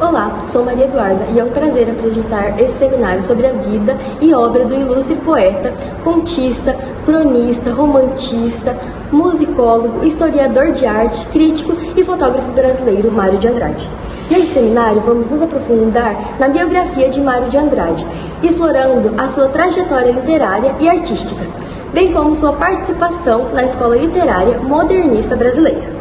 Olá, sou Maria Eduarda e é um prazer apresentar esse seminário sobre a vida e obra do ilustre poeta, contista, cronista, romantista, musicólogo, historiador de arte, crítico e fotógrafo brasileiro Mário de Andrade. Neste seminário vamos nos aprofundar na biografia de Mário de Andrade, explorando a sua trajetória literária e artística, bem como sua participação na escola literária modernista brasileira.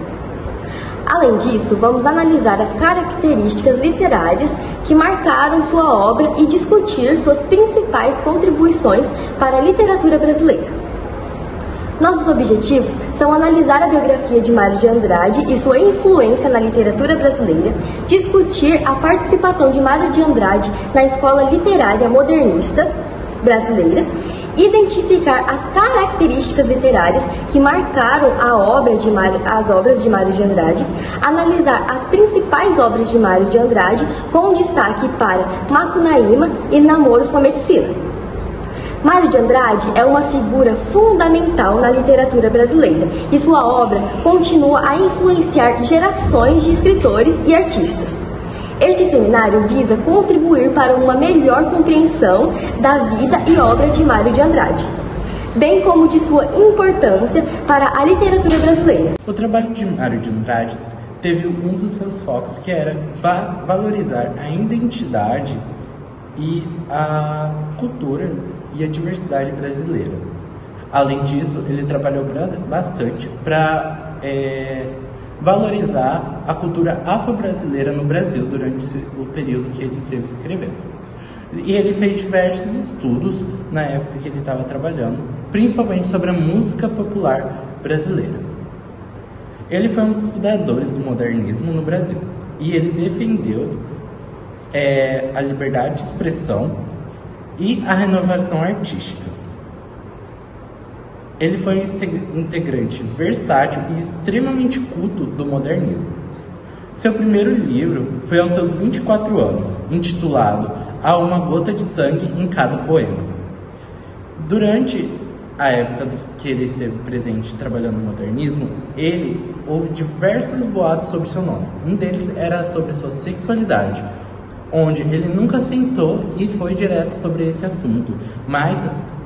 Além disso, vamos analisar as características literárias que marcaram sua obra e discutir suas principais contribuições para a literatura brasileira. Nossos objetivos são analisar a biografia de Mário de Andrade e sua influência na literatura brasileira, discutir a participação de Mário de Andrade na escola literária modernista brasileira, identificar as características literárias que marcaram as obras de Mário de Andrade, analisar as principais obras de Mário de Andrade, com destaque para Macunaíma e Namoros com a Medicina. Mário de Andrade é uma figura fundamental na literatura brasileira e sua obra continua a influenciar gerações de escritores e artistas. Este seminário visa contribuir para uma melhor compreensão da vida e obra de Mário de Andrade, bem como de sua importância para a literatura brasileira. O trabalho de Mário de Andrade teve um dos seus focos, que era valorizar a identidade e a cultura e a diversidade brasileira. Além disso, ele trabalhou bastante para valorizar a cultura afro-brasileira no Brasil durante o período que ele esteve escrevendo. E ele fez diversos estudos na época que ele estava trabalhando, principalmente sobre a música popular brasileira. Ele foi um dos fundadores do modernismo no Brasil e ele defendeu a liberdade de expressão e a renovação artística. Ele foi um integrante versátil e extremamente culto do modernismo. Seu primeiro livro foi aos seus 24 anos, intitulado Há uma gota de sangue em cada poema. Durante a época que ele esteve presente trabalhando no modernismo, houve diversos boatos sobre seu nome. Um deles era sobre sua sexualidade, onde ele nunca sentou e foi direto sobre esse assunto, mas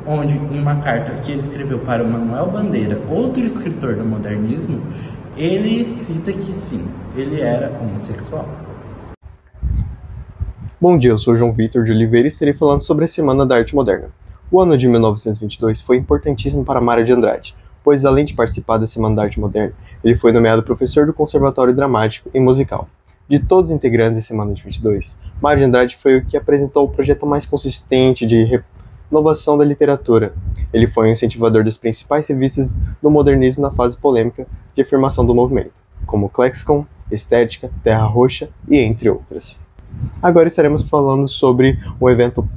onde em uma carta que ele escreveu para o Manuel Bandeira, outro escritor do modernismo, ele cita que sim, ele era homossexual. Bom dia, eu sou João Vitor de Oliveira e estarei falando sobre a Semana da Arte Moderna. O ano de 1922 foi importantíssimo para Mário de Andrade, pois além de participar da Semana da Arte Moderna, ele foi nomeado professor do Conservatório Dramático e Musical. De todos os integrantes da Semana de 22, Mário de Andrade foi o que apresentou o projeto mais consistente de renovação da literatura. Ele foi um incentivador das principais revistas do modernismo na fase polêmica de afirmação do movimento, como Clexicon, Estética, Terra Roxa e entre outras. Agora estaremos falando sobre um evento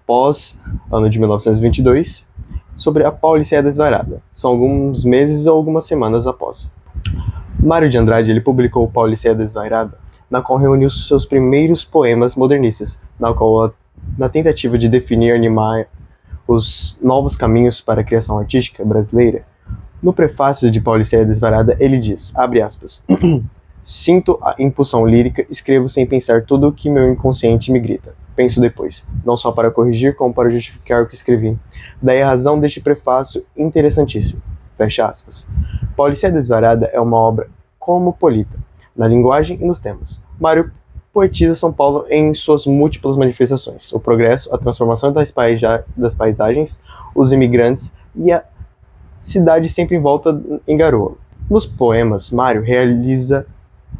pós-ano de 1922, sobre a Pauliceia Desvairada. São alguns meses ou algumas semanas após. Mário de Andrade publicou Pauliceia Desvairada, na qual reuniu seus primeiros poemas modernistas, na tentativa de definir e animar os novos caminhos para a criação artística brasileira. No prefácio de Pauliceia Desvairada, ele diz, abre aspas, sinto a impulsão lírica, escrevo sem pensar tudo o que meu inconsciente me grita. Penso depois, não só para corrigir, como para justificar o que escrevi. Daí a razão deste prefácio interessantíssimo. Fecha aspas. Pauliceia Desvairada é uma obra cosmopolita, na linguagem e nos temas. Mário poetiza São Paulo em suas múltiplas manifestações, o progresso, a transformação das paisagens, os imigrantes e a cidade sempre envolta em garoa. Nos poemas, Mário realiza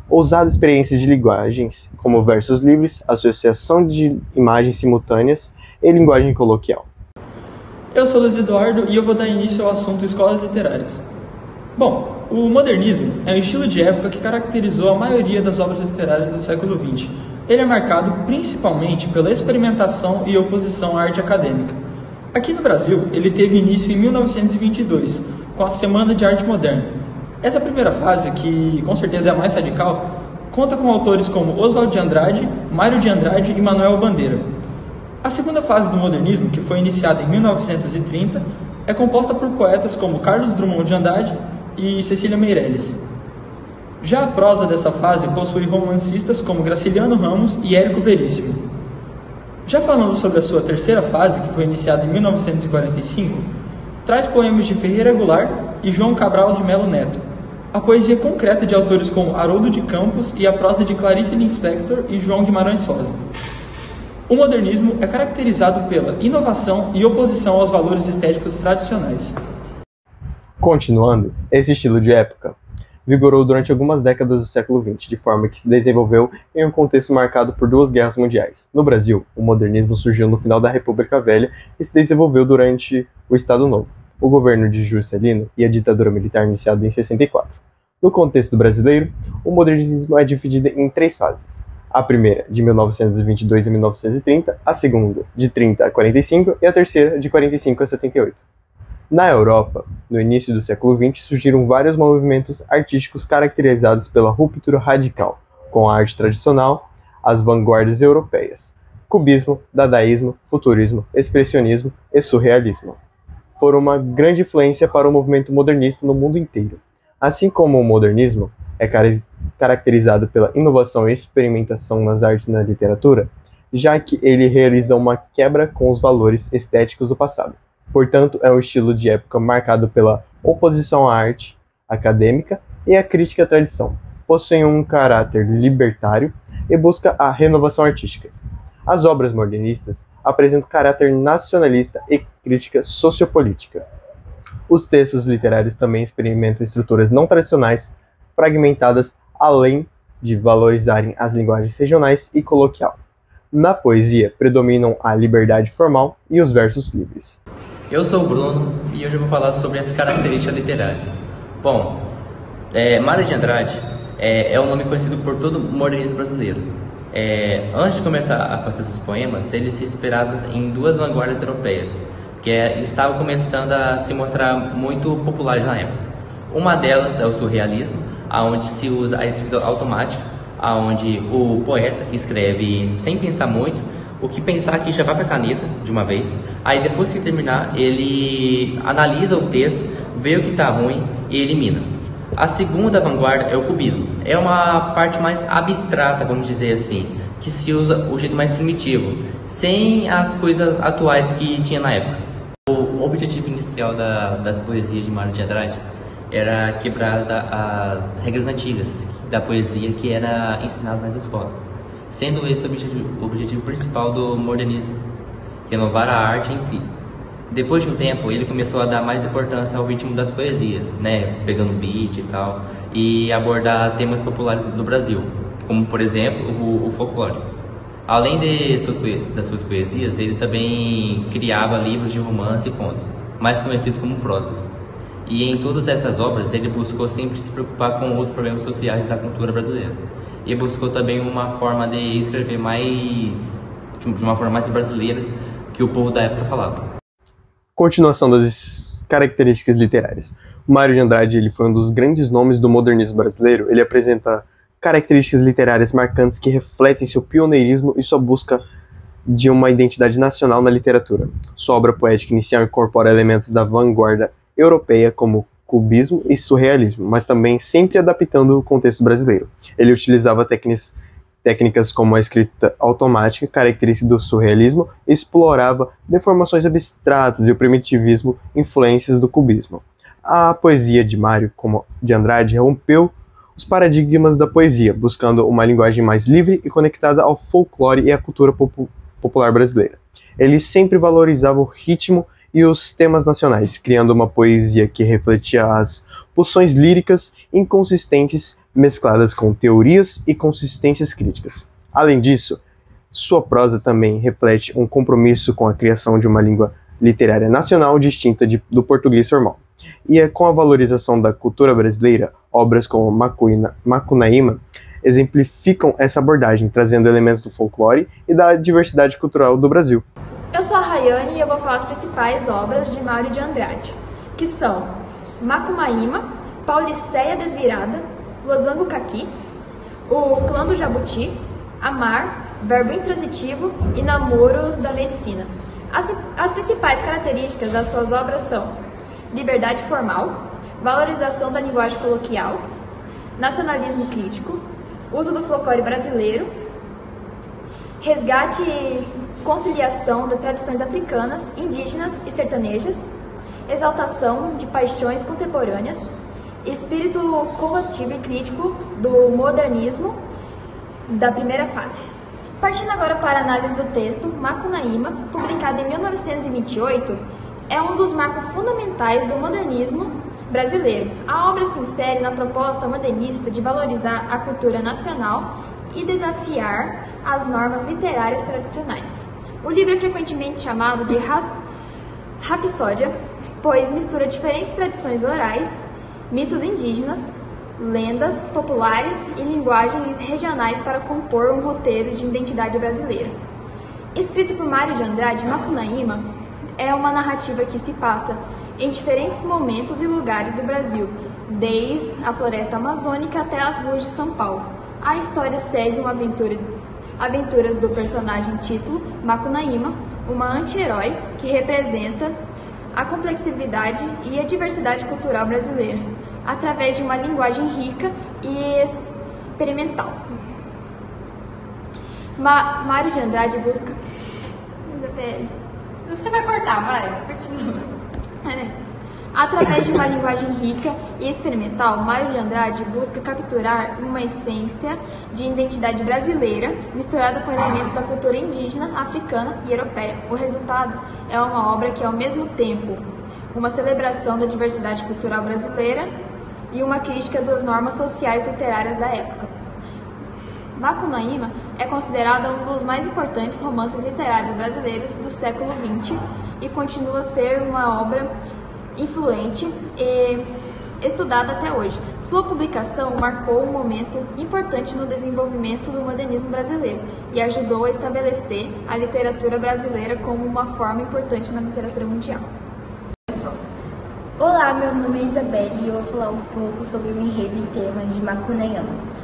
ousadas experiências de linguagens, como versos livres, associação de imagens simultâneas e linguagem coloquial. Eu sou Luiz Eduardo e eu vou dar início ao assunto escolas literárias. Bom, o modernismo é um estilo de época que caracterizou a maioria das obras literárias do século XX. Ele é marcado principalmente pela experimentação e oposição à arte acadêmica. Aqui no Brasil, ele teve início em 1922, com a Semana de Arte Moderna. Essa primeira fase, que com certeza é a mais radical, conta com autores como Oswald de Andrade, Mário de Andrade e Manuel Bandeira. A segunda fase do modernismo, que foi iniciada em 1930, é composta por poetas como Carlos Drummond de Andrade e Cecília Meirelles. Já a prosa dessa fase possui romancistas como Graciliano Ramos e Érico Veríssimo. Já falando sobre a sua terceira fase, que foi iniciada em 1945, traz poemas de Ferreira Goulart e João Cabral de Melo Neto, a poesia concreta de autores como Haroldo de Campos e a prosa de Clarice Lispector e João Guimarães Rosa. O modernismo é caracterizado pela inovação e oposição aos valores estéticos tradicionais. Continuando, esse estilo de época vigorou durante algumas décadas do século XX, de forma que se desenvolveu em um contexto marcado por 2 guerras mundiais. No Brasil, o modernismo surgiu no final da República Velha e se desenvolveu durante o Estado Novo, o governo de Juscelino e a ditadura militar iniciada em 64. No contexto brasileiro, o modernismo é dividido em 3 fases. A primeira, de 1922 a 1930, a segunda, de 30 a 45 e a terceira, de 45 a 78. Na Europa, no início do século XX, surgiram vários movimentos artísticos caracterizados pela ruptura radical, com a arte tradicional, as vanguardas europeias, cubismo, dadaísmo, futurismo, expressionismo e surrealismo. Foram uma grande influência para o movimento modernista no mundo inteiro. Assim como o modernismo é caracterizado pela inovação e experimentação nas artes e na literatura, já que ele realiza uma quebra com os valores estéticos do passado. Portanto, é um estilo de época marcado pela oposição à arte acadêmica e à crítica à tradição. Possui um caráter libertário e busca a renovação artística. As obras modernistas apresentam caráter nacionalista e crítica sociopolítica. Os textos literários também experimentam estruturas não tradicionais, fragmentadas, além de valorizarem as linguagens regionais e coloquial. Na poesia, predominam a liberdade formal e os versos livres. Eu sou o Bruno e hoje eu vou falar sobre as características literárias. Bom, Mário de Andrade é um nome conhecido por todo o modernismo brasileiro. Antes de começar a fazer seus poemas, ele se inspirava em 2 vanguardas europeias, que estavam começando a se mostrar muito populares na época. Uma delas é o surrealismo, onde se usa a escrita automática, onde o poeta escreve sem pensar muito, o que pensar que já vai para a caneta de uma vez, aí depois que terminar ele analisa o texto, vê o que está ruim e elimina. A segunda vanguarda é o cubismo, é uma parte mais abstrata, vamos dizer assim, que se usa o jeito mais primitivo, sem as coisas atuais que tinha na época. O objetivo inicial das poesias de Mário de Andrade era quebrar as regras antigas da poesia que era ensinada nas escolas, sendo esse o objetivo principal do modernismo, renovar a arte em si. Depois de um tempo, ele começou a dar mais importância ao ritmo das poesias, pegando beat e tal, e abordar temas populares do Brasil, como, por exemplo, o folclore. Além das suas poesias, ele também criava livros de romance e contos, mais conhecidos como prosas. E em todas essas obras, ele buscou sempre se preocupar com os problemas sociais da cultura brasileira. E buscou também uma forma de escrever de uma forma mais brasileira que o povo da época falava. Continuação das características literárias. Mário de Andrade ele foi um dos grandes nomes do modernismo brasileiro. Ele apresenta características literárias marcantes que refletem seu pioneirismo e sua busca de uma identidade nacional na literatura. Sua obra poética inicial incorpora elementos da vanguarda europeia como cubismo e surrealismo, mas também sempre adaptando o contexto brasileiro. Ele utilizava técnicas como a escrita automática, característica do surrealismo, e explorava deformações abstratas e o primitivismo, influências do cubismo. A poesia de Mário de Andrade rompeu os paradigmas da poesia, buscando uma linguagem mais livre e conectada ao folclore e à cultura popular brasileira. Ele sempre valorizava o ritmo e os temas nacionais, criando uma poesia que refletia as pulsões líricas inconsistentes mescladas com teorias e consistências críticas. Além disso, sua prosa também reflete um compromisso com a criação de uma língua literária nacional distinta do português formal. E com a valorização da cultura brasileira, obras como Macunaíma exemplificam essa abordagem, trazendo elementos do folclore e da diversidade cultural do Brasil. Eu sou a Rayane e eu vou falar as principais obras de Mário de Andrade, que são Macunaíma, Pauliceia Desvirada, Losango Caqui, O Clã do Jabuti, Amar, Verbo Intransitivo e Namoros da Medicina. As principais características das suas obras são liberdade formal, valorização da linguagem coloquial, nacionalismo crítico, uso do folclore brasileiro, resgate e conciliação de tradições africanas, indígenas e sertanejas, exaltação de paixões contemporâneas, espírito combativo e crítico do modernismo da primeira fase. Partindo agora para a análise do texto, Macunaíma, publicado em 1928, é um dos marcos fundamentais do modernismo brasileiro. A obra se insere na proposta modernista de valorizar a cultura nacional e desafiar as normas literárias tradicionais. O livro é frequentemente chamado de rapsódia, pois mistura diferentes tradições orais, mitos indígenas, lendas populares e linguagens regionais para compor um roteiro de identidade brasileira. Escrito por Mário de Andrade, Macunaíma é uma narrativa que se passa em diferentes momentos e lugares do Brasil, desde a floresta amazônica até as ruas de São Paulo. A história segue uma aventuras do personagem título, Macunaíma, uma anti-herói que representa a complexidade e a diversidade cultural brasileira, através de uma linguagem rica e experimental. Mário de Andrade busca... Você vai cortar, vai. Continua. Através de uma linguagem rica e experimental, Mário de Andrade busca capturar uma essência de identidade brasileira misturada com elementos da cultura indígena, africana e europeia. O resultado é uma obra que é ao mesmo tempo uma celebração da diversidade cultural brasileira e uma crítica das normas sociais e literárias da época. Macunaíma é considerada um dos mais importantes romances literários brasileiros do século XX e continua a ser uma obra influente e estudada até hoje. Sua publicação marcou um momento importante no desenvolvimento do modernismo brasileiro e ajudou a estabelecer a literatura brasileira como uma forma importante na literatura mundial. Olá, meu nome é Isabelle e eu vou falar um pouco sobre o enredo e tema de Macunaíma.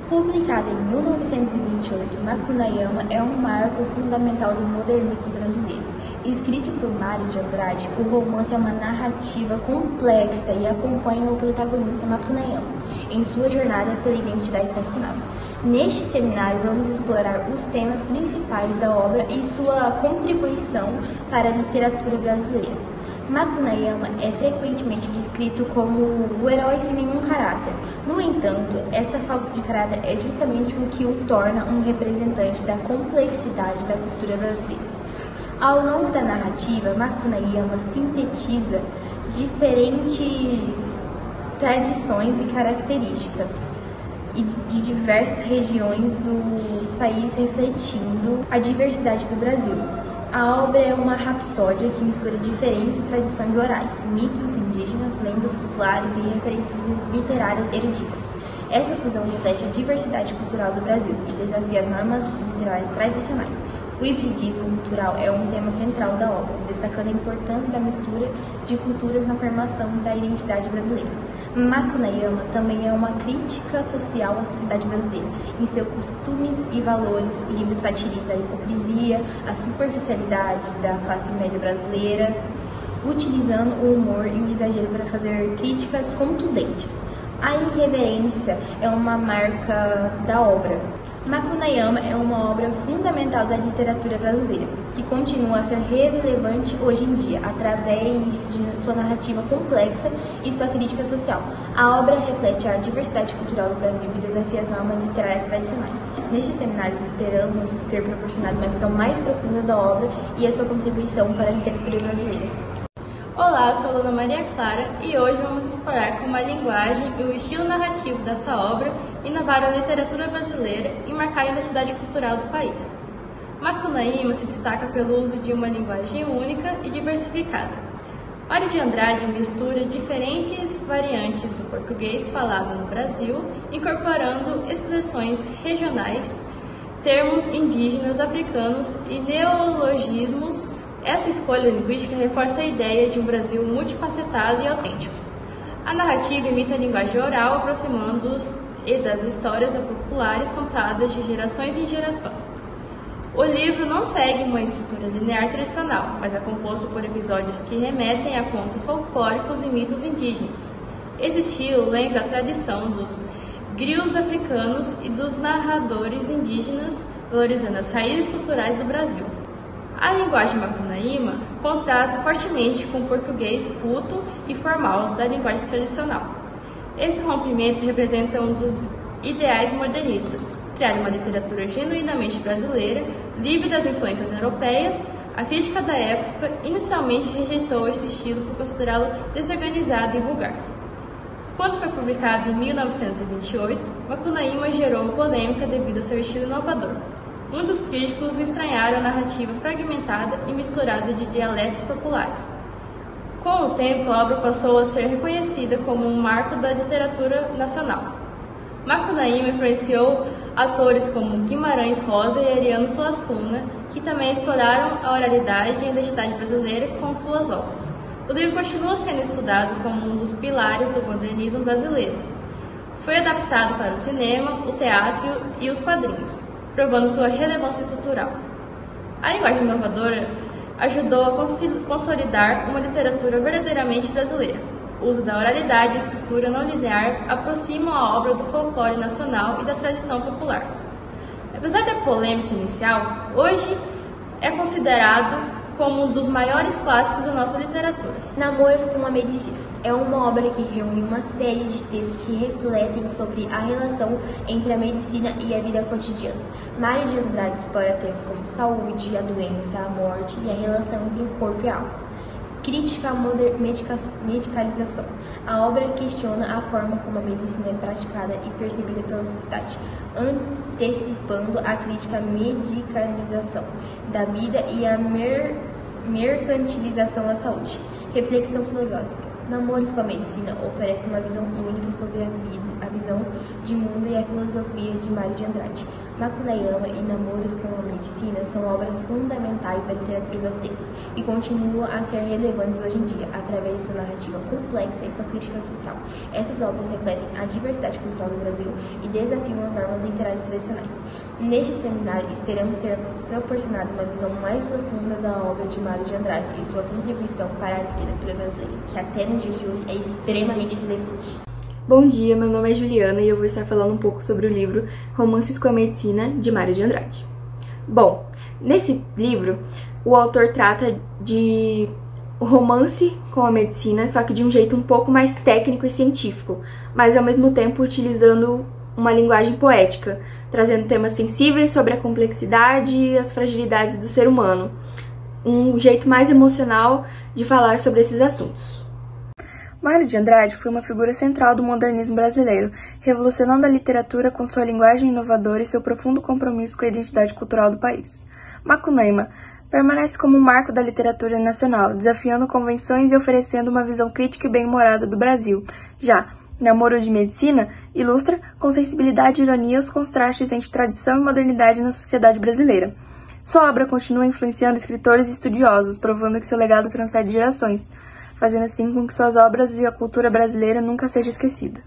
Publicado em 1928, Macunaíma é um marco fundamental do modernismo brasileiro. Escrito por Mário de Andrade, o romance é uma narrativa complexa e acompanha o protagonista Macunaíma em sua jornada pela identidade nacional. Neste seminário, vamos explorar os temas principais da obra e sua contribuição para a literatura brasileira. Macunaíma é frequentemente descrito como o herói sem nenhum caráter. No entanto, essa falta de caráter é justamente o que o torna um representante da complexidade da cultura brasileira. Ao longo da narrativa, Macunaíma sintetiza diferentes tradições e características de diversas regiões do país, refletindo a diversidade do Brasil. A obra é uma rapsódia que mistura diferentes tradições orais, mitos indígenas, lendas populares e referências literárias eruditas. Essa fusão reflete a diversidade cultural do Brasil e desafia as normas literárias tradicionais. O hibridismo cultural é um tema central da obra, destacando a importância da mistura de culturas na formação da identidade brasileira. Macunaíma também é uma crítica social à sociedade brasileira. Em seus costumes e valores, o livro satiriza a hipocrisia, a superficialidade da classe média brasileira, utilizando o humor e o exagero para fazer críticas contundentes. A irreverência é uma marca da obra. Macunaíma é uma obra fundamental da literatura brasileira, que continua a ser relevante hoje em dia, através de sua narrativa complexa e sua crítica social. A obra reflete a diversidade cultural do Brasil e desafia as normas literárias tradicionais. Nestes seminários, esperamos ter proporcionado uma visão mais profunda da obra e a sua contribuição para a literatura brasileira. Olá, eu sou a aluna Maria Clara e hoje vamos explorar como a linguagem e o estilo narrativo dessa obra inovaram a literatura brasileira e marcaram a identidade cultural do país. Macunaíma se destaca pelo uso de uma linguagem única e diversificada. Mário de Andrade mistura diferentes variantes do português falado no Brasil, incorporando expressões regionais, termos indígenas, africanos e neologismos. Essa escolha linguística reforça a ideia de um Brasil multifacetado e autêntico. A narrativa imita a linguagem oral, aproximando-os das histórias populares contadas de gerações em geração. O livro não segue uma estrutura linear tradicional, mas é composto por episódios que remetem a contos folclóricos e mitos indígenas. Esse estilo lembra a tradição dos griots africanos e dos narradores indígenas, valorizando as raízes culturais do Brasil. A linguagem macunaíma contrasta fortemente com o português culto e formal da linguagem tradicional. Esse rompimento representa um dos ideais modernistas, criar uma literatura genuinamente brasileira, livre das influências europeias. A crítica da época inicialmente rejeitou esse estilo por considerá-lo desorganizado e vulgar. Quando foi publicado em 1928, Macunaíma gerou polêmica devido ao seu estilo inovador. Muitos críticos estranharam a narrativa fragmentada e misturada de dialetos populares. Com o tempo, a obra passou a ser reconhecida como um marco da literatura nacional. Macunaíma influenciou autores como Guimarães Rosa e Ariano Suassuna, que também exploraram a oralidade e a identidade brasileira com suas obras. O livro continua sendo estudado como um dos pilares do modernismo brasileiro. Foi adaptado para o cinema, o teatro e os quadrinhos, provando sua relevância cultural. A linguagem inovadora ajudou a consolidar uma literatura verdadeiramente brasileira. O uso da oralidade e estrutura não linear aproximam a obra do folclore nacional e da tradição popular. Apesar da polêmica inicial, hoje é considerado como um dos maiores clássicos da nossa literatura. Namoros com a Medicina é uma obra que reúne uma série de textos que refletem sobre a relação entre a medicina e a vida cotidiana. Mário de Andrade explora temas como saúde, a doença, a morte e a relação entre o corpo e a alma. Crítica à medicalização. A obra questiona a forma como a medicina é praticada e percebida pela sociedade, antecipando a crítica à medicalização da vida e à mercantilização da saúde. Reflexão filosófica. Namoros com a Medicina oferece uma visão única sobre a vida, a visão de mundo e a filosofia de Mário de Andrade. Macunaíma e Namoros com a Medicina são obras fundamentais da literatura brasileira e continuam a ser relevantes hoje em dia, através de sua narrativa complexa e sua crítica social. Essas obras refletem a diversidade cultural do Brasil e desafiam as normas literárias tradicionais. Neste seminário, esperamos ter proporcionado uma visão mais profunda da obra de Mário de Andrade e sua contribuição para a literatura brasileira, que até nos dias de hoje é extremamente relevante. Bom dia, meu nome é Juliana e eu vou estar falando um pouco sobre o livro Romances com a Medicina, de Mário de Andrade. Bom, nesse livro, o autor trata de romance com a medicina, só que de um jeito um pouco mais técnico e científico, mas ao mesmo tempo utilizando uma linguagem poética, trazendo temas sensíveis sobre a complexidade e as fragilidades do ser humano, um jeito mais emocional de falar sobre esses assuntos. Mário de Andrade foi uma figura central do modernismo brasileiro, revolucionando a literatura com sua linguagem inovadora e seu profundo compromisso com a identidade cultural do país. Macunaíma permanece como um marco da literatura nacional, desafiando convenções e oferecendo uma visão crítica e bem-humorada do Brasil. Já Namoros de Medicina ilustra com sensibilidade e ironia os contrastes entre tradição e modernidade na sociedade brasileira. Sua obra continua influenciando escritores e estudiosos, provando que seu legado transcende gerações, fazendo assim com que suas obras e a cultura brasileira nunca seja esquecida.